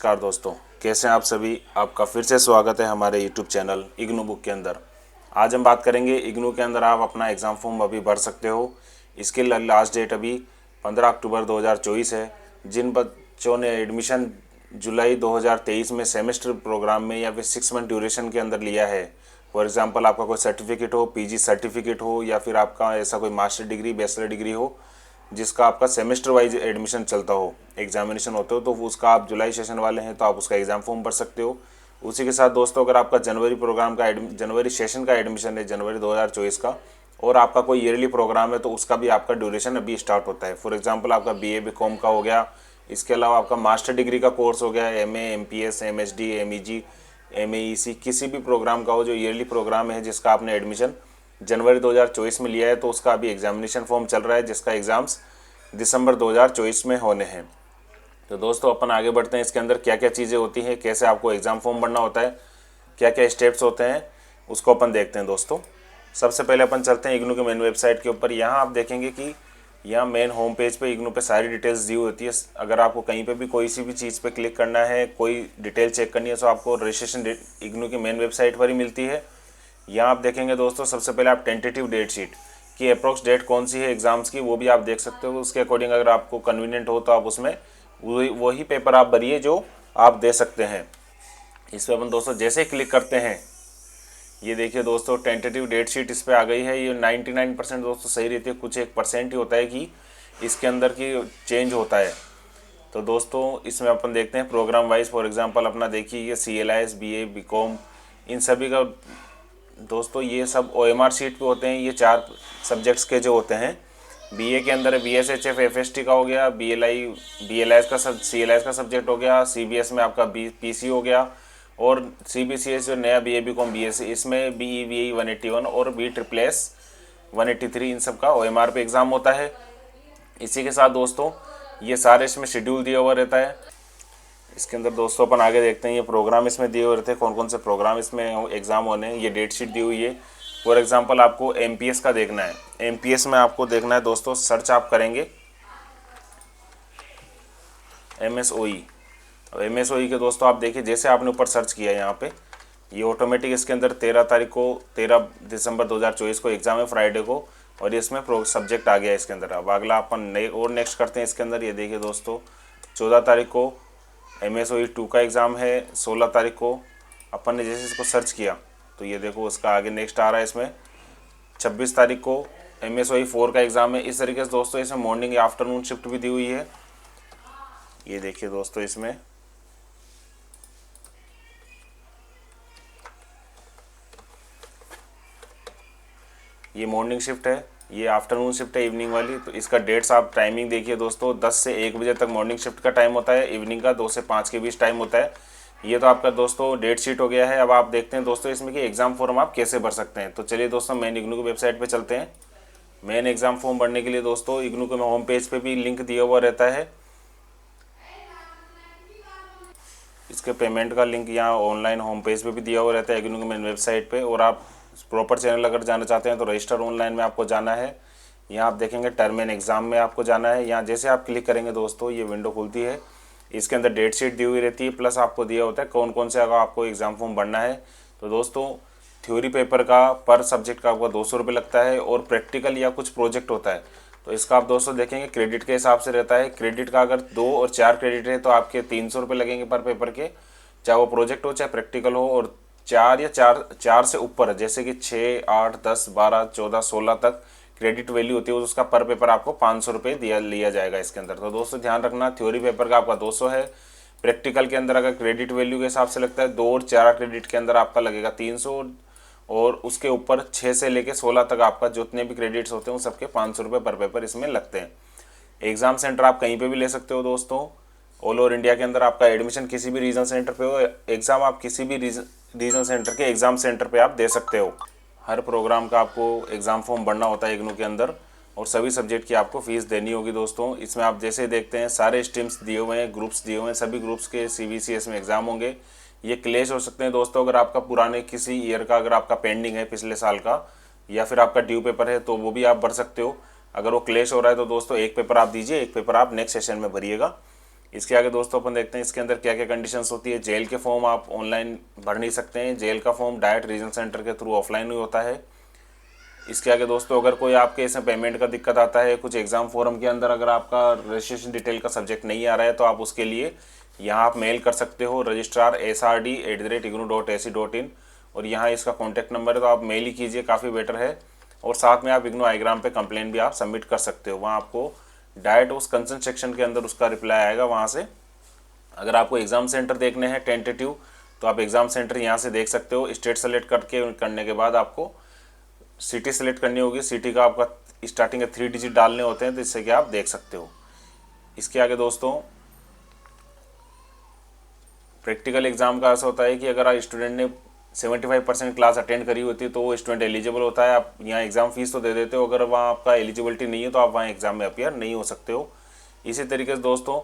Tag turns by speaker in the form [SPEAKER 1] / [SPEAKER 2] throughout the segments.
[SPEAKER 1] नमस्कार दोस्तों, कैसे हैं आप सभी। आपका फिर से स्वागत है हमारे यूट्यूब चैनल इग्नू बुक के अंदर। आज हम बात करेंगे इग्नू के अंदर आप अपना एग्ज़ाम फॉर्म अभी भर सकते हो। इसके लास्ट डेट अभी 15 अक्टूबर 2024 है। जिन बच्चों ने एडमिशन जुलाई 2023 में सेमेस्टर प्रोग्राम में या फिर 6 मंथ ड्यूरेशन के अंदर लिया है, फॉर एग्जाम्पल आपका कोई सर्टिफिकेट हो, पीजी सर्टिफिकेट हो या फिर आपका ऐसा कोई मास्टर डिग्री बैचलर डिग्री हो जिसका आपका सेमेस्टर वाइज एडमिशन चलता हो, एग्जामिनेशन होते हो, तो उसका आप जुलाई सेशन वाले हैं तो आप उसका एग्ज़ाम फॉर्म भर सकते हो। उसी के साथ दोस्तों अगर आपका जनवरी प्रोग्राम का जनवरी सेशन का एडमिशन है जनवरी 2024 का, और आपका कोई ईयरली प्रोग्राम है तो उसका भी आपका ड्यूरेशन अभी स्टार्ट होता है। फॉर एग्जांपल आपका बीए बीकॉम का हो गया, इसके अलावा आपका मास्टर डिग्री का कोर्स हो गया, एमए एमपीएस एमएसडी एमईजी एमएईसी किसी भी प्रोग्राम का हो जो ईयरली प्रोग्राम है जिसका आपने एडमिशन जनवरी 2024 में लिया है, तो उसका अभी एग्जामिनेशन फॉर्म चल रहा है जिसका एग्ज़ाम्स दिसंबर 2024 में होने हैं। तो दोस्तों अपन आगे बढ़ते हैं। इसके अंदर क्या क्या चीज़ें होती हैं, कैसे आपको एग्ज़ाम फॉर्म भरना होता है, क्या क्या स्टेप्स होते हैं, उसको अपन देखते हैं दोस्तों। सबसे पहले अपन चलते हैं इग्नू के मेन वेबसाइट के ऊपर। यहाँ आप देखेंगे कि यहाँ मेन होम पेज पे इग्नू पे सारी डिटेल्स दी होती है। अगर आपको कहीं पे भी कोई सी भी चीज़ पे क्लिक करना है, कोई डिटेल चेक करनी है, तो आपको रजिस्ट्रेशन इग्नू की मेन वेबसाइट पर ही मिलती है। यहाँ आप देखेंगे दोस्तों सबसे पहले आप टेंटेटिव डेट शीट की अप्रोक्स डेट कौन सी है एग्ज़ाम्स की, वो भी आप देख सकते हो। उसके अकॉर्डिंग अगर आपको कन्वीनियंट हो तो आप उसमें वही पेपर आप भरिए जो आप दे सकते हैं। इस पर अपन दोस्तों जैसे ही क्लिक करते हैं, ये देखिए दोस्तों टेंटेटिव डेट शीट इस पर आ गई है। ये 99% दोस्तों सही रहती है, कुछ 1% ही होता है कि इसके अंदर की चेंज होता है। तो दोस्तों इसमें अपन देखते हैं प्रोग्राम वाइज। फॉर एग्जांपल अपना देखिए ये CLIS BA BCom इन सभी का दोस्तों ये सब OMR शीट पे होते हैं। ये 4 सब्जेक्ट्स के जो होते हैं, BA के अंदर BSHF FST का हो गया, BLIS का CLIS का सब्जेक्ट हो गया, CBS में आपका PC हो गया, और CBCS जो नया BA BCom BSc इसमें BE VE 181 और BSSS 183 इन सब का OMR पे एग्ज़ाम होता है। इसी के साथ दोस्तों ये सारे इसमें शेड्यूल दिया हुआ रहता है। इसके अंदर दोस्तों अपन आगे देखते हैं ये प्रोग्राम इसमें दिए हुए रहते हैं, कौन कौन से प्रोग्राम इसमें एग्ज़ाम होने हैं। ये डेट शीट दी हुई है। फॉर एग्जांपल आपको MPS का देखना है, MPS में आपको देखना है दोस्तों, सर्च आप करेंगे MSOE। अब MSOE के दोस्तों आप देखिए जैसे आपने ऊपर सर्च किया यहाँ पे, ये ऑटोमेटिक इसके अंदर 13 दिसंबर 2024 को एग्ज़ाम है, फ्राइडे को, और ये इसमें सब्जेक्ट आ गया है इसके अंदर। अब अगला अपन नेक्स्ट करते हैं। इसके अंदर ये देखिए दोस्तों 14 तारीख को MSOE 2 का एग्ज़ाम है, 16 तारीख को अपन ने जैसे इसको सर्च किया तो ये देखो उसका आगे नेक्स्ट आ रहा है। इसमें 26 तारीख को MSOE 4 का एग्ज़ाम है। इस तरीके से दोस्तों इसमें मॉर्निंग या आफ्टरनून शिफ्ट भी दी हुई है। ये देखिए दोस्तों इसमें ये मॉर्निंग शिफ्ट है, ये आफ्टरनून शिफ्ट है इवनिंग वाली। तो इसका डेट्स आप टाइमिंग देखिए दोस्तों, 10 से 1 बजे तक मॉर्निंग शिफ्ट का टाइम होता है, इवनिंग का 2 से 5 के बीच टाइम होता है। ये तो आपका दोस्तों डेट शीट हो गया है। अब आप देखते हैं दोस्तों इसमें कि एग्ज़ाम फॉर्म आप कैसे भर सकते हैं। तो चलिए दोस्तों मेन इग्नू की वेबसाइट पे चलते हैं। मेन एग्ज़ाम फॉर्म भरने के लिए दोस्तों इग्नू के होम पेज पे भी लिंक दिया हुआ रहता है। इसके पेमेंट का लिंक यहाँ ऑनलाइन होम पेज पे भी दिया हुआ रहता है इग्नू की मेन वेबसाइट पे। और आप प्रॉपर चैनल अगर जाना चाहते हैं तो रजिस्टर ऑनलाइन में आपको जाना है। यहाँ आप देखेंगे टर्म एंड एग्ज़ाम में आपको जाना है। यहाँ जैसे आप क्लिक करेंगे दोस्तों ये विंडो खुलती है। इसके अंदर डेट शीट दी हुई रहती है, प्लस आपको दिया होता है कौन कौन से अगर आपको एग्ज़ाम फॉर्म भरना है। तो दोस्तों थ्योरी पेपर का पर सब्जेक्ट का आपको 200 रुपये लगता है, और प्रैक्टिकल या कुछ प्रोजेक्ट होता है तो इसका आप दोस्तों देखेंगे क्रेडिट के हिसाब से रहता है। क्रेडिट का अगर 2 और 4 क्रेडिट है तो आपके 300 रुपये लगेंगे पर पेपर के, चाहे वो प्रोजेक्ट हो चाहे प्रैक्टिकल हो। और 4 से ऊपर जैसे कि 6, 8, 10, 12, 14, 16 तक क्रेडिट वैल्यू होती है, उसका पर पेपर आपको 500 रुपये लिया जाएगा इसके अंदर। तो दोस्तों ध्यान रखना थ्योरी पेपर का आपका 200 है, प्रैक्टिकल के अंदर अगर क्रेडिट वैल्यू के हिसाब से लगता है 2 और 4 क्रेडिट के अंदर आपका लगेगा 300, और उसके ऊपर 6 से लेके 16 तक आपका जितने भी क्रेडिट्स होते हैं उन सबके 500 रुपये पर पेपर इसमें लगते हैं। एग्ज़ाम सेंटर आप कहीं पे भी ले सकते हो दोस्तों, ऑल ओवर इंडिया के अंदर आपका एडमिशन किसी भी रीजन सेंटर पे हो, एग्ज़ाम आप किसी भी रीजन सेंटर के एग्ज़ाम सेंटर पे आप दे सकते हो। हर प्रोग्राम का आपको एग्ज़ाम फॉर्म भरना होता है इग्नू के अंदर, और सभी सब्जेक्ट की आपको फ़ीस देनी होगी दोस्तों। इसमें आप जैसे देखते हैं सारे स्ट्रीम्स दिए हुए हैं, ग्रुप्स दिए हुए हैं, सभी ग्रुप्स के CBCS में एग्ज़ाम होंगे। ये क्लेश हो सकते हैं दोस्तों, अगर आपका पुराने किसी ईयर का अगर आपका पेंडिंग है पिछले साल का, या फिर आपका ड्यू पेपर है तो वो भी आप भर सकते हो। अगर वो क्लेश हो रहा है तो दोस्तों एक पेपर आप दीजिए, एक पेपर आप नेक्स्ट सेशन में भरिएगा। इसके आगे दोस्तों अपन देखते हैं इसके अंदर क्या क्या कंडीशंस होती है। जेल के फॉर्म आप ऑनलाइन भर नहीं सकते हैं, जेल का फॉर्म डायरेक्ट रीजन सेंटर के थ्रू ऑफलाइन ही होता है। इसके आगे दोस्तों अगर कोई आपके इसमें पेमेंट का दिक्कत आता है, कुछ एग्जाम फॉर्म के अंदर अगर आपका रजिस्ट्रेशन डिटेल का सब्जेक्ट नहीं आ रहा है, तो आप उसके लिए यहाँ आप मेल कर सकते हो registrar@ignou.ac.in, और यहाँ इसका कॉन्टैक्ट नंबर है, तो आप मेल ही कीजिए, काफ़ी बेटर है। और साथ में आप इग्नू आईग्राम पे कंप्लेन भी आप सबमिट कर सकते हो, वहाँ आपको डायरेक्ट उस कंसर्न सेक्शन के अंदर उसका रिप्लाई आएगा वहाँ से। अगर आपको एग्ज़ाम सेंटर देखने हैं टेंटेटिव, तो आप एग्ज़ाम सेंटर यहाँ से देख सकते हो। स्टेट सेलेक्ट करने के बाद आपको सिटी सेलेक्ट करनी होगी। सिटी का आपका स्टार्टिंग के 3 डिजिट डालने होते हैं, तो इससे कि आप देख सकते हो। इसके आगे दोस्तों प्रैक्टिकल एग्ज़ाम का ऐसा होता है कि अगर स्टूडेंट ने 75% क्लास अटेंड करी होती है तो वो स्टूडेंट एलिजिबल होता है। आप यहाँ एग्ज़ाम फीस तो दे देते हो, अगर वहाँ आपका एलिजिबिलिटी नहीं है तो आप वहाँ एग्ज़ाम में अपीयर नहीं हो सकते हो। इसी तरीके से दोस्तों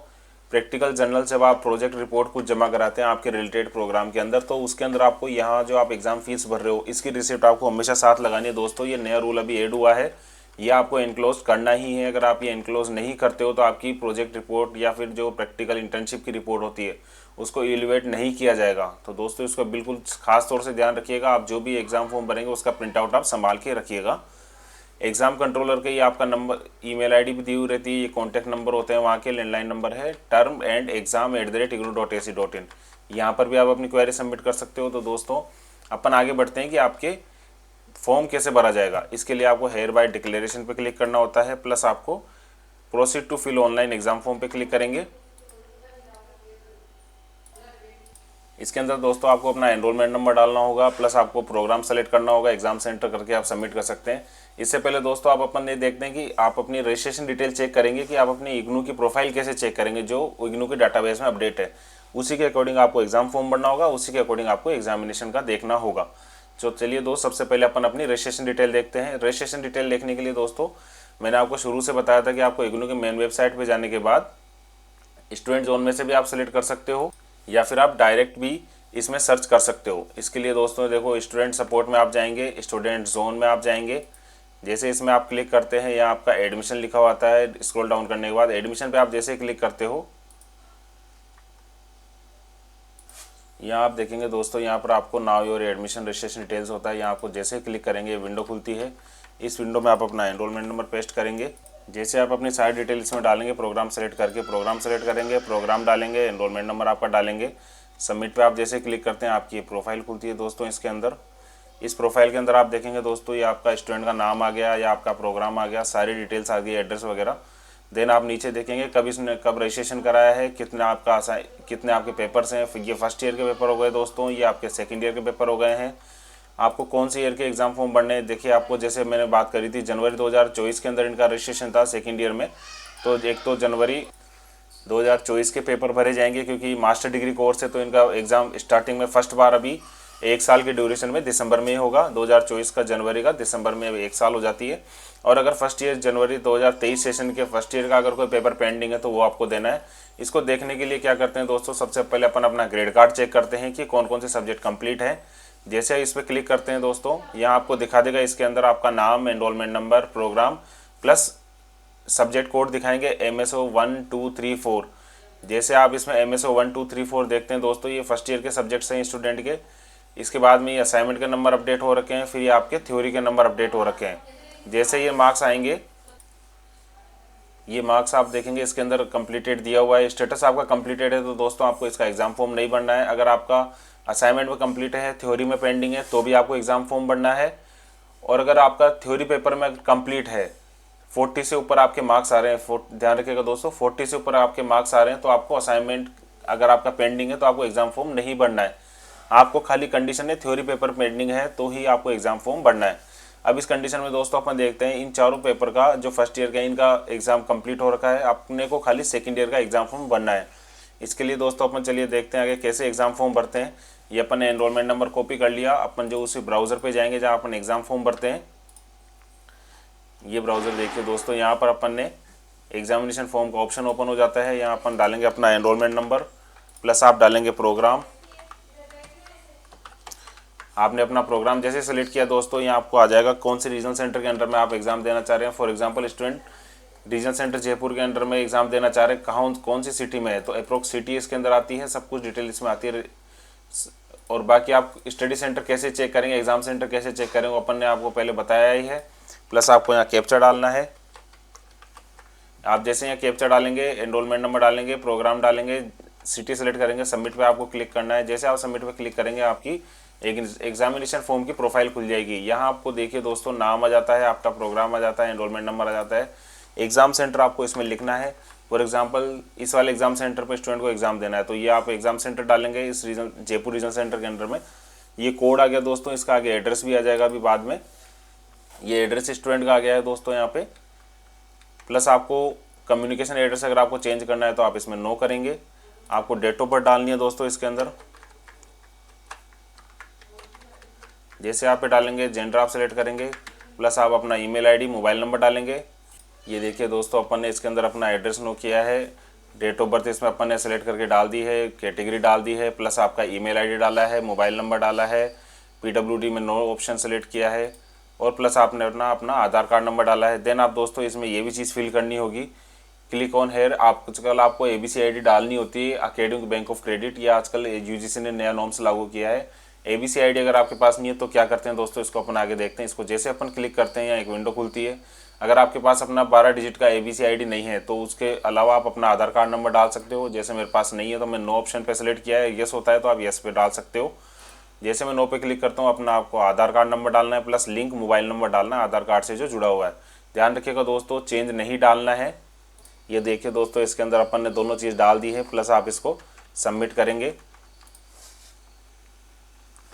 [SPEAKER 1] प्रैक्टिकल जर्नल जब आप प्रोजेक्ट रिपोर्ट कुछ जमा कराते हैं आपके रिलेटेड प्रोग्राम के अंदर, तो उसके अंदर आपको यहाँ जो आप एग्ज़ाम फीस भर रहे हो इसकी रिसिप्ट आपको हमेशा साथ लगानी है दोस्तों। ये नया रूल अभी ऐड हुआ है, ये आपको एनक्लोज करना ही है। अगर आप ये एनक्लोज नहीं करते हो तो आपकी प्रोजेक्ट रिपोर्ट या फिर जो प्रैक्टिकल इंटर्नशिप की रिपोर्ट होती है उसको इवैल्यूएट नहीं किया जाएगा। तो दोस्तों इसका बिल्कुल खास तौर से ध्यान रखिएगा। आप जो भी एग्ज़ाम फॉर्म भरेंगे उसका प्रिंट आउट आप संभाल के रखिएगा। एग्ज़ाम कंट्रोलर के ये आपका नंबर ईमेल आईडी भी दी हुई रहती है, ये कॉन्टैक्ट नंबर होते हैं, वहाँ के लैंडलाइन नंबर है term&exam@ignou.ac.in। यहाँ पर भी आप अपनी क्वेरी सबमिट कर सकते हो। तो दोस्तों अपन आगे बढ़ते हैं कि आपके फॉर्म कैसे भरा जाएगा। इसके लिए आपको हेयर बाय डिक्लेरेशन पे क्लिक करना होता है, प्लस आपको proceed to fill online exam form पे क्लिक करेंगे। इसके अंदर दोस्तों आपको अपना एनरोलमेंट नंबर डालना होगा, प्लस आपको प्रोग्राम सेलेक्ट करना होगा, एग्जाम सेंटर करके आप सबमिट कर सकते हैं। इससे पहले दोस्तों आप अपन ये देखते हैं कि आप अपनी रजिस्ट्रेशन डिटेल चेक करेंगे कि आप अपनी इग्नू की प्रोफाइल कैसे चेक करेंगे। जो इग्नू के डाटाबेस में अपडेट है उसी के अकॉर्डिंग आपको एग्जाम फॉर्म भरना होगा, उसी के अकॉर्डिंग आपको एग्जामिनेशन का देखना होगा। तो चलिए दोस्त सबसे पहले अपन अपनी रजिस्ट्रेशन डिटेल देखते हैं। रजिस्ट्रेशन डिटेल देखने के लिए दोस्तों मैंने आपको शुरू से बताया था कि आपको इग्नू के मेन वेबसाइट पर जाने के बाद स्टूडेंट जोन में से भी आप सेलेक्ट कर सकते हो, या फिर आप डायरेक्ट भी इसमें सर्च कर सकते हो। इसके लिए दोस्तों देखो स्टूडेंट सपोर्ट में आप जाएंगे, स्टूडेंट जोन में आप जाएंगे। जैसे इसमें आप क्लिक करते हैं यहाँ आपका एडमिशन लिखा हुआ आता है, स्क्रॉल डाउन करने के बाद एडमिशन पे आप जैसे क्लिक करते हो यहाँ आप देखेंगे दोस्तों यहाँ पर आपको now your admission registration details होता है। यहाँ आपको जैसे क्लिक करेंगे विंडो खुलती है। इस विंडो में आप अपना एनरोलमेंट नंबर पेस्ट करेंगे। जैसे आप अपनी सारी डिटेल इसमें डालेंगे, प्रोग्राम सेलेक्ट करके प्रोग्राम सेलेक्ट करेंगे, प्रोग्राम डालेंगे, एनरोलमेंट नंबर आपका डालेंगे, सबमिट पे आप जैसे क्लिक करते हैं आपकी प्रोफाइल खुलती है दोस्तों। इसके अंदर इस प्रोफाइल के अंदर आप देखेंगे दोस्तों ये आपका स्टूडेंट का नाम आ गया या आपका प्रोग्राम आ गया, सारी डिटेल्स आ गई, एड्रेस वगैरह। देन आप नीचे देखेंगे कब इसने कब रजिस्ट्रेशन कराया है, कितने आपके पेपर्स हैं। ये फर्स्ट ईयर के पेपर हो गए दोस्तों, ये आपके सेकंड ईयर के पेपर हो गए हैं। आपको कौन से ईयर के एग्जाम फॉर्म भरने हैं, देखिए आपको जैसे मैंने बात करी थी जनवरी 2024 के अंदर इनका रजिस्ट्रेशन था सेकेंड ईयर में, तो एक तो जनवरी 2024 के पेपर भरे जाएंगे क्योंकि मास्टर डिग्री कोर्स है तो इनका एग्ज़ाम स्टार्टिंग में फर्स्ट बार अभी 1 साल के ड्यूरेशन में दिसंबर में ही होगा। 2024 का जनवरी का दिसंबर में 1 साल हो जाती है। और अगर फर्स्ट ईयर जनवरी 2023 सेशन के फर्स्ट ईयर का अगर कोई पेपर पेंडिंग है तो वो आपको देना है। इसको देखने के लिए क्या करते हैं दोस्तों, सबसे पहले अपन अपना ग्रेड कार्ड चेक करते हैं कि कौन कौन से सब्जेक्ट कंप्लीट है। जैसे इस पर क्लिक करते हैं दोस्तों यहाँ आपको दिखा देगा इसके अंदर आपका नाम, enrolment number, programme plus subject code दिखाएंगे MSO 1 2 3 4। जैसे आप इसमें MSO 1 2 3 4 देखते हैं दोस्तों ये फर्स्ट ईयर के सब्जेक्ट्स हैं स्टूडेंट के। इसके बाद में ये असाइनमेंट के नंबर अपडेट हो रखे हैं, फिर ये आपके थ्योरी के नंबर अपडेट हो रखे हैं। जैसे ये मार्क्स आएंगे, ये मार्क्स आप देखेंगे इसके अंदर कंप्लीटेड दिया हुआ है, स्टेटस आपका कंप्लीटेड है तो दोस्तों आपको इसका एग्जाम फॉर्म नहीं भरना है। अगर आपका असाइनमेंट में कंप्लीट है, थ्योरी में पेंडिंग है तो भी आपको एग्जाम फॉर्म भरना है। और अगर आपका थ्योरी पेपर में कंप्लीट है, 40 से ऊपर आपके मार्क्स आ रहे हैं, ध्यान रखिएगा दोस्तों 40 से ऊपर आपके मार्क्स आ रहे हैं तो आपको असाइनमेंट अगर आपका पेंडिंग है तो आपको एग्जाम फॉर्म नहीं भरना है। आपको खाली कंडीशन है थ्योरी पेपर पेंडिंग है तो ही आपको एग्जाम फॉर्म भरना है। अब इस कंडीशन में दोस्तों अपन देखते हैं इन चारों पेपर का जो फर्स्ट ईयर का इनका एग्जाम कंप्लीट हो रखा है, अपने को खाली सेकंड ईयर का एग्जाम फॉर्म भरना है। इसके लिए दोस्तों अपन चलिए देखते हैं आगे कैसे एग्जाम फॉर्म भरते हैं। ये अपन ने एनरोलमेंट नंबर कॉपी कर लिया, अपन जो उसी ब्राउज़र पे जाएंगे जहाँ अपन एग्जाम फॉर्म भरते हैं। ये ब्राउज़र देखिए दोस्तों, यहाँ पर अपन ने एग्जामिनेशन फॉर्म का ऑप्शन ओपन हो जाता है। यहाँ अपन डालेंगे अपना एनरोलमेंट नंबर प्लस आप डालेंगे प्रोग्राम। आपने अपना प्रोग्राम जैसे सेलेक्ट किया दोस्तों यहाँ आपको आ जाएगा कौन से रीजनल सेंटर के अंडर में आप एग्जाम देना चाह रहे हैं। For example student region centre Jaipur के अंडर में एग्ज़ाम देना चाह रहे हैं, कहाँ कौन सी सिटी में है, तो अप्रोक्स सिटी इसके अंदर आती है, सब कुछ डिटेल इसमें आती है। और बाकी आप स्टडी सेंटर कैसे चेक करेंगे, एग्ज़ाम सेंटर कैसे चेक करेंगे, अपन ने आपको पहले बताया ही है। प्लस आपको यहाँ कैप्चा डालना है। आप जैसे यहाँ कैप्चा डालेंगे, एनरोलमेंट नंबर डालेंगे, प्रोग्राम डालेंगे, सिटी सेलेक्ट करेंगे, सबमिट पे आपको क्लिक करना है। जैसे आप सबमिट पे क्लिक करेंगे आपकी एक एग्जामिनेशन फॉर्म की प्रोफाइल खुल जाएगी। यहाँ आपको देखिए दोस्तों नाम आ जाता है, आपका प्रोग्राम आ जाता है, एनरोलमेंट नंबर आ जाता है, एग्ज़ाम सेंटर आपको इसमें लिखना है। फॉर एग्जांपल इस वाले एग्ज़ाम सेंटर पर स्टूडेंट को एग्ज़ाम देना है, तो ये आप एग्ज़ाम सेंटर डालेंगे इस रीजन जयपुर रीजन सेंटर के अंडर में। ये कोड आ गया दोस्तों, इसका आगे एड्रेस भी आ जाएगा अभी बाद में। ये एड्रेस स्टूडेंट का आ गया है दोस्तों यहाँ पे। प्लस आपको कम्युनिकेशन एड्रेस अगर आपको चेंज करना है तो आप इसमें नो करेंगे। आपको डेट ऑफ बर्थ डालनी है दोस्तों इसके अंदर। जैसे आप पे डालेंगे जेंडर आप सेलेक्ट करेंगे, प्लस आप अपना ईमेल आईडी मोबाइल नंबर डालेंगे। ये देखिए दोस्तों अपन ने इसके अंदर अपना एड्रेस नो किया है, डेट ऑफ बर्थ इसमें अपन ने सेलेक्ट करके डाल दी है, कैटेगरी डाल दी है, प्लस आपका ईमेल आईडी डाला है, मोबाइल नंबर डाला है, पीडब्ल्यूडी में नो ऑप्शन सेलेक्ट किया है, और प्लस आपने अपना आधार कार्ड नंबर डाला है। देन आप दोस्तों इसमें ये भी चीज़ फिल करनी होगी, क्लिक ऑन हेयर। आजकल आपको ABC ID डालनी होती है, अकेडमिक बैंक ऑफ क्रेडिट। ये आजकल UGC ने नया नॉर्म्स लागू किया है। ABC ID अगर आपके पास नहीं है तो क्या करते हैं दोस्तों, इसको अपन आगे देखते हैं। इसको जैसे अपन क्लिक करते हैं यहाँ एक विंडो खुलती है। अगर आपके पास अपना 12 डिजिट का ABC ID नहीं है तो उसके अलावा आप अपना आधार कार्ड नंबर डाल सकते हो। जैसे मेरे पास नहीं है तो मैं नो ऑप्शन पे सेलेक्ट किया है, यस होता है तो आप यस पे डाल सकते हो। जैसे मैं नो पे क्लिक करता हूँ, अपना आपको आधार कार्ड नंबर डालना है, प्लस लिंक मोबाइल नंबर डालना है आधार कार्ड से जो जुड़ा हुआ है। ध्यान रखिएगा दोस्तों, चेंज नहीं डालना है। ये देखिए दोस्तों इसके अंदर अपन ने दोनों चीज़ डाल दी है। प्लस आप इसको सबमिट करेंगे।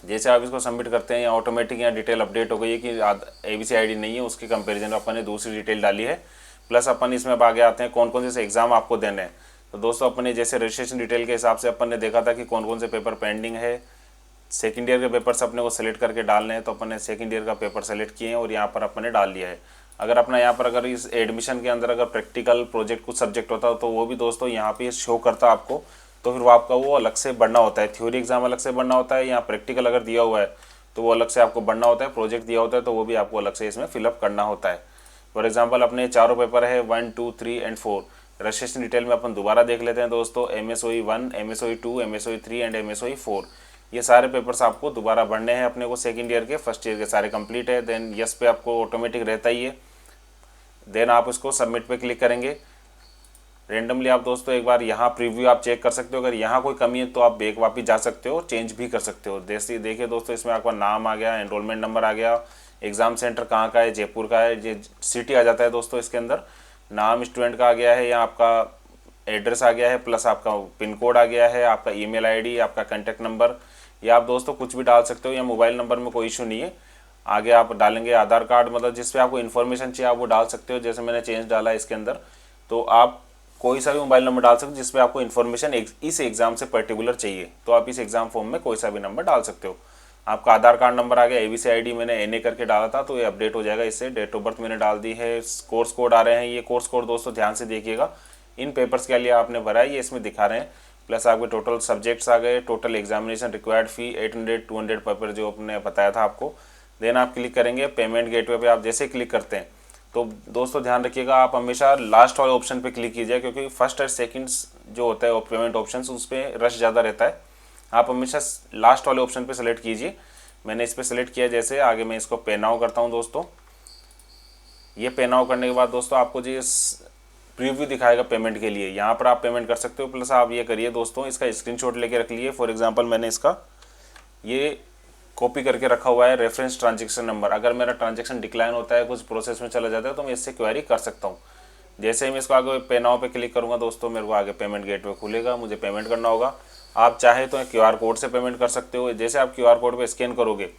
[SPEAKER 1] जैसे आप इसको सबमिट करते हैं, ऑटोमेटिक यहाँ डिटेल अपडेट हो गई है कि ABC ID नहीं है, उसके कंपैरिजन में अपन ने दूसरी डिटेल डाली है। प्लस अपन इसमें अब आगे आते हैं कौन कौन से एग्ज़ाम आपको देने हैं। तो दोस्तों अपन ने जैसे रजिस्ट्रेशन डिटेल के हिसाब से अपन ने देखा था कि कौन कौन से पेपर पेंडिंग है। सेकेंड ईयर के पेपर्स अपने को सेलेक्ट करके डालने हैं, तो अपन ने सेकेंड ईयर का पेपर सेलेक्ट किए हैं और यहाँ पर अपन ने डाल लिया है। अगर अपना यहाँ पर अगर इस एडमिशन के अंदर अगर प्रैक्टिकल प्रोजेक्ट कुछ सब्जेक्ट होता तो वो भी दोस्तों यहाँ पे शो करता आपको, तो फिर वो आपका वो अलग से बढ़ना होता है। थ्योरी एग्जाम अलग से बढ़ना होता है, यहाँ प्रैक्टिकल अगर दिया हुआ है तो वो अलग से आपको बढ़ना होता है, प्रोजेक्ट दिया होता है तो वो भी आपको अलग से इसमें फिलअप करना होता है। फॉर एग्जाम्पल अपने चारों पेपर है 1, 2, 3 एंड 4। रजिस्ट्रेशन डिटेल में अपन दोबारा देख लेते हैं दोस्तों। MSOE 1, MSOE 2, MSOE 3 and MSOE 4, ये सारे पेपर्स आपको दोबारा बढ़ने हैं अपने को। सेकंड ईयर के फर्स्ट ईयर के सारे कंप्लीट है। देन यस पे आपको ऑटोमेटिक रहता ही है। देन आप इसको सबमिट पे क्लिक करेंगे। रेंडमली आप दोस्तों एक बार यहाँ प्रीव्यू आप चेक कर सकते हो, अगर यहाँ कोई कमी है तो आप बैक वापस जा सकते हो, चेंज भी कर सकते हो। जैसे देखिए दोस्तों इसमें आपका नाम आ गया, एनरोलमेंट नंबर आ गया, एग्ज़ाम सेंटर कहाँ का है, जयपुर का है, ये सिटी आ जाता है दोस्तों इसके अंदर, नाम स्टूडेंट का आ गया है, यहाँ आपका एड्रेस आ गया है, प्लस आपका पिन कोड आ गया है, आपका ईमेल आईडी, आपका कॉन्टैक्ट नंबर, या आप दोस्तों कुछ भी डाल सकते हो, या मोबाइल नंबर में कोई इशू नहीं है। आगे आप डालेंगे आधार कार्ड, मतलब जिस पे आपको इन्फॉर्मेशन चाहिए आप वो डाल सकते हो। जैसे मैंने चेंज डाला है इसके अंदर, तो आप कोई सा भी मोबाइल नंबर डाल सकते हो जिस पे आपको इन्फॉर्मेशन इस एग्ज़ाम से पर्टिकुलर चाहिए, तो आप इस एग्ज़ाम फॉर्म में कोई सा भी नंबर डाल सकते हो। आपका आधार कार्ड नंबर आ गया, ABC ID मैंने NA करके डाला था तो ये अपडेट हो जाएगा इससे। डेट ऑफ बर्थ मैंने डाल दी है। कोर्स कोड आ रहे हैं, ये कोर्स कोड दोस्तों ध्यान से देखिएगा, इन पेपर्स के लिए आपने भरा है ये इसमें दिखा रहे हैं। प्लस आपके टोटल सब्जेक्ट्स आ गए, टोटल एग्जामिनेशन रिक्वायर्ड फ़ी 800, 200 पेपर जो आपने बताया था आपको। देन आप क्लिक करेंगे पेमेंट गेटवे पे। आप जैसे क्लिक करते हैं तो दोस्तों ध्यान रखिएगा आप हमेशा लास्ट वाले ऑप्शन पे क्लिक कीजिए, क्योंकि फर्स्ट और सेकंड्स जो होता है पेमेंट ऑप्शन उस पर रश ज़्यादा रहता है। आप हमेशा लास्ट वाले ऑप्शन पे सेलेक्ट कीजिए। मैंने इस पर सेलेक्ट किया। जैसे आगे मैं इसको पे नाउ करता हूँ दोस्तों। ये पे नाउ करने के बाद दोस्तों आपको जो प्रीव्यू दिखाएगा पेमेंट के लिए, यहाँ पर आप पेमेंट कर सकते हो। प्लस आप ये करिए दोस्तों, इसका स्क्रीनशॉट लेके रख लिए। फॉर एग्जांपल मैंने इसका ये कॉपी करके रखा हुआ है रेफरेंस ट्रांजैक्शन नंबर। अगर मेरा ट्रांजैक्शन डिक्लाइन होता है, कुछ प्रोसेस में चला जाता है, तो मैं इससे क्वेरी कर सकता हूँ। जैसे ही मैं इसको आगे पे नाउ पे क्लिक करूँगा दोस्तों, मेरे को आगे पेमेंट गेटवे खुलेगा, मुझे पेमेंट करना होगा। आप चाहे तो QR कोड से पेमेंट कर सकते हो। जैसे आप QR कोड पे स्कैन करोगे,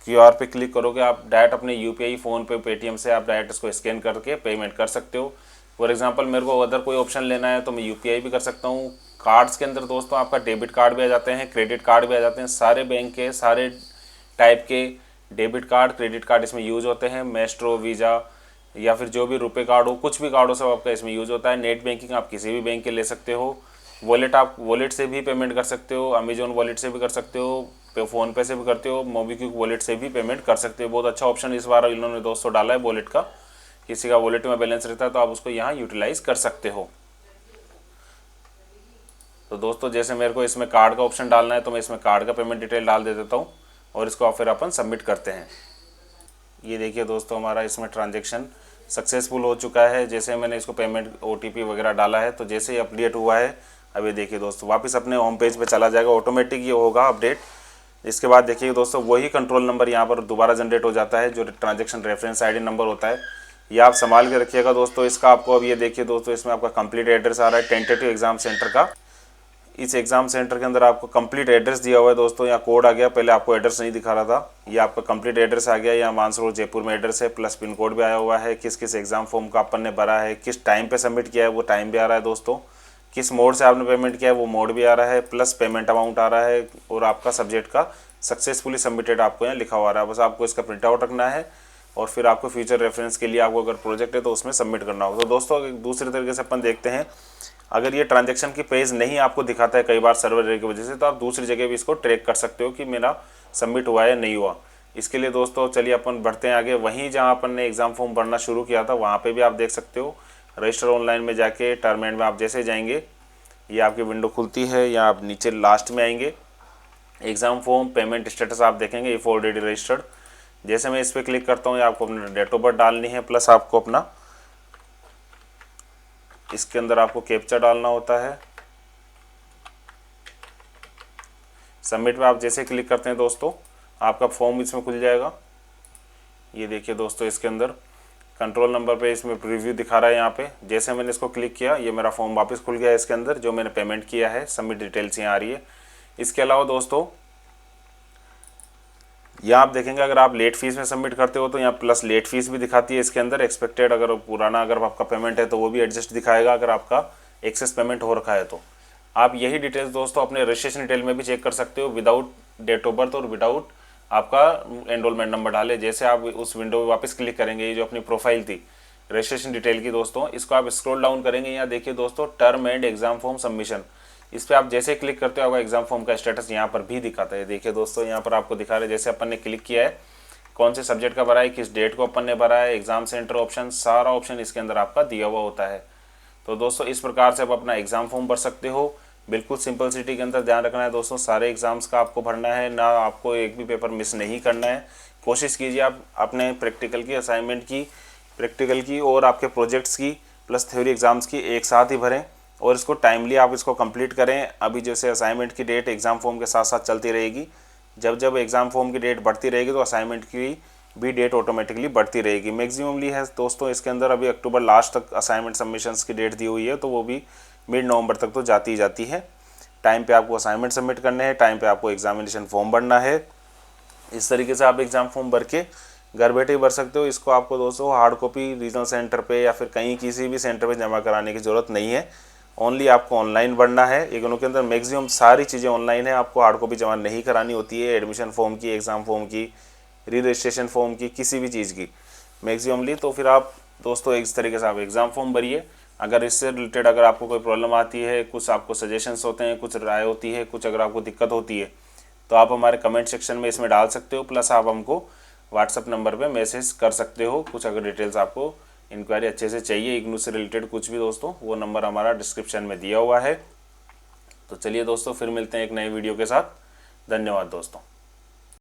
[SPEAKER 1] QR पे क्लिक करोगे, आप डायरेक्ट अपने UPI फ़ोन पे पेटीएम से आप डायरेक्ट इसको स्कैन करके पेमेंट कर सकते हो। फॉर एग्जांपल मेरे को अदर कोई ऑप्शन लेना है तो मैं UPI भी कर सकता हूँ। कार्ड्स के अंदर दोस्तों आपका डेबिट कार्ड भी आ जाते हैं, क्रेडिट कार्ड भी आ जाते हैं। सारे बैंक के सारे टाइप के डेबिट कार्ड, क्रेडिट कार्ड इसमें यूज़ होते हैं। मेस्ट्रो, वीज़ा या फिर जो भी रुपए कार्ड हो, कुछ भी कार्ड हो सब आपका इसमें यूज़ होता है। नेट बैंकिंग आप किसी भी बैंक के ले सकते हो। वॉलेट आप वॉलेट से भी पेमेंट कर सकते हो, अमेजोन वॉलेट से भी कर सकते हो, फ़ोन पे से भी करते हो, मोबीक्विक वॉलेट से भी पेमेंट कर सकते हो। बहुत अच्छा ऑप्शन इस बार इन्होंने दोस्तों डाला है वॉलेट का। किसी का वॉलेट में बैलेंस रहता है तो आप उसको यहाँ यूटिलाइज कर सकते हो। तो दोस्तों जैसे मेरे को इसमें कार्ड का ऑप्शन डालना है तो मैं इसमें कार्ड का पेमेंट डिटेल डाल दे देता हूँ और इसको फिर अपन सबमिट करते हैं। ये देखिए दोस्तों हमारा इसमें ट्रांजैक्शन सक्सेसफुल हो चुका है। जैसे मैंने इसको पेमेंट OTP वगैरह डाला है तो जैसे ही अपडेट हुआ है, अब ये देखिए दोस्तों वापस अपने होम पेज पे चला जाएगा, ऑटोमेटिक ये होगा अपडेट। इसके बाद देखिए दोस्तों वही कंट्रोल नंबर यहाँ पर दोबारा जनरेट हो जाता है, जो ट्रांजैक्शन रेफरेंस ID नंबर होता है। ये आप संभाल के रखिएगा दोस्तों। इसका आपको अब ये देखिए दोस्तों इसमें आपका कंप्लीट एड्रेस आ रहा है टेंटेटिव एग्जाम सेंटर का। इस एग्जाम सेंटर के अंदर आपको कंप्लीट एड्रेस दिया हुआ है दोस्तों। यहाँ कोड आ गया, पहले आपको एड्रेस नहीं दिखा रहा था, ये आपका कंप्लीट एड्रेस आ गया। यहाँ मानसरोवर जयपुर में एड्रेस है, प्लस पिन कोड भी आया हुआ है। किस किस एग्जाम फॉर्म का अपन ने भरा है, किस टाइम पे सबमिट किया है वो टाइम भी आ रहा है दोस्तों। किस मोड से आपने पेमेंट किया है वो मोड भी आ रहा है, प्लस पेमेंट अमाउंट आ रहा है और आपका सब्जेक्ट का सक्सेसफुली सबमिटेड आपको यहाँ लिखा हुआ आ रहा है। बस आपको इसका प्रिंट आउट रखना है और फिर आपको फ्यूचर रेफरेंस के लिए आपको अगर प्रोजेक्ट है तो उसमें सबमिट करना होगा। तो दोस्तों दूसरे तरीके से अपन देखते हैं, अगर ये ट्रांजैक्शन की पेज नहीं आपको दिखाता है कई बार सर्वर की वजह से, तो आप दूसरी जगह भी इसको ट्रैक कर सकते हो कि मेरा सबमिट हुआ है नहीं हुआ। इसके लिए दोस्तों चलिए अपन बढ़ते हैं आगे। वहीं जहां अपन ने एग्ज़ाम फॉर्म भरना शुरू किया था वहाँ पे भी आप देख सकते हो, रजिस्टर ऑनलाइन में जाके टर्म एंड में आप जैसे जाएंगे ये आपकी विंडो खुलती है। या आप नीचे लास्ट में आएंगे, एग्ज़ाम फॉर्म पेमेंट स्टेटस आप देखेंगे इफ ऑलरेडी रजिस्टर्ड। जैसे मैं इस पर क्लिक करता हूँ, आपको अपना डेट ऑफ बर्थ डालनी है, प्लस आपको अपना इसके अंदर आपको कैप्चा डालना होता है। सबमिट में आप जैसे क्लिक करते हैं दोस्तों आपका फॉर्म इसमें खुल जाएगा। ये देखिए दोस्तों इसके अंदर कंट्रोल नंबर पे इसमें प्रीव्यू दिखा रहा है। यहाँ पे जैसे मैंने इसको क्लिक किया ये मेरा फॉर्म वापस खुल गया है। इसके अंदर जो मैंने पेमेंट किया है सबमिट डिटेल्स यहाँ आ रही है। इसके अलावा दोस्तों यहाँ आप देखेंगे अगर आप लेट फीस में सबमिट करते हो तो यहाँ प्लस लेट फीस भी दिखाती है इसके अंदर। एक्सपेक्टेड अगर पुराना अगर आपका पेमेंट है तो वो भी एडजस्ट दिखाएगा, अगर आपका एक्सेस पेमेंट हो रखा है तो। आप यही डिटेल्स दोस्तों अपने रजिस्ट्रेशन डिटेल में भी चेक कर सकते हो, विदाउट डेट ऑफ बर्थ और विदाउट आपका एनरोलमेंट नंबर डाले। जैसे आप उस विंडो में वापस क्लिक करेंगे, ये जो अपनी प्रोफाइल थी रजिस्ट्रेशन डिटेल की दोस्तों, इसको आप स्क्रॉल डाउन करेंगे, यहाँ देखिए दोस्तों term and exam form submission. इस पर आप जैसे क्लिक करते हो आपका एग्जाम फॉर्म का स्टेटस यहाँ पर भी दिखाता है। देखिए दोस्तों यहाँ पर आपको दिखा रहा है जैसे अपन ने क्लिक किया है, कौन से सब्जेक्ट का भरा है, किस डेट को अपन ने भरा है, एग्जाम सेंटर ऑप्शन, सारा ऑप्शन इसके अंदर आपका दिया हुआ होता है। तो दोस्तों इस प्रकार से आप अपना एग्जाम फॉर्म भर सकते हो। बिल्कुल सिंपलिसिटी के अंदर ध्यान रखना है दोस्तों, सारे एग्जाम्स का आपको भरना है ना, आपको एक भी पेपर मिस नहीं करना है। कोशिश कीजिए आप अपने प्रैक्टिकल की, असाइनमेंट की, प्रैक्टिकल की और आपके प्रोजेक्ट्स की प्लस थ्योरी एग्जाम्स की एक साथ ही भरें और इसको टाइमली आप इसको कंप्लीट करें। अभी जैसे असाइनमेंट की डेट एग्ज़ाम फॉर्म के साथ साथ चलती रहेगी, जब जब एग्ज़ाम फॉर्म की डेट बढ़ती रहेगी तो असाइनमेंट की भी डेट ऑटोमेटिकली बढ़ती रहेगी। मैक्सिममली है दोस्तों इसके अंदर अभी अक्टूबर लास्ट तक असाइनमेंट सबमिशंस की डेट दी हुई है, तो वो भी मिड नवंबर तक तो जाती ही जाती है। टाइम पे आपको असाइनमेंट सबमिट करने हैं, टाइम पे आपको एग्जामिनेशन फॉर्म भरना है। इस तरीके से आप एग्ज़ाम फॉर्म भर के घर बैठे ही भर सकते हो। इसको आपको दोस्तों हार्ड कॉपी रीजनल सेंटर पे या फिर कहीं किसी भी सेंटर पे जमा कराने की ज़रूरत नहीं है, ओनली आपको ऑनलाइन भरना है। इग्नू के अंदर मैक्सिमम सारी चीज़ें ऑनलाइन है, आपको हार्ड कॉपी जमा नहीं करानी होती है। एडमिशन फॉर्म की, एग्ज़ाम फॉर्म की, री रजिस्ट्रेशन फॉर्म की, किसी भी चीज़ की मैक्सिममली। तो फिर आप दोस्तों इस तरीके से आप एग्ज़ाम फॉर्म भरिए। अगर इससे रिलेटेड अगर आपको कोई प्रॉब्लम आती है, कुछ आपको सजेशंस होते हैं, कुछ राय होती है, कुछ अगर आपको दिक्कत होती है तो आप हमारे कमेंट सेक्शन में इसमें डाल सकते हो, प्लस आप हमको व्हाट्सअप नंबर पे मैसेज कर सकते हो। कुछ अगर डिटेल्स आपको इंक्वायरी अच्छे से चाहिए इग्नू से रिलेटेड कुछ भी दोस्तों, वो नंबर हमारा डिस्क्रिप्शन में दिया हुआ है। तो चलिए दोस्तों फिर मिलते हैं एक नए वीडियो के साथ। धन्यवाद दोस्तों।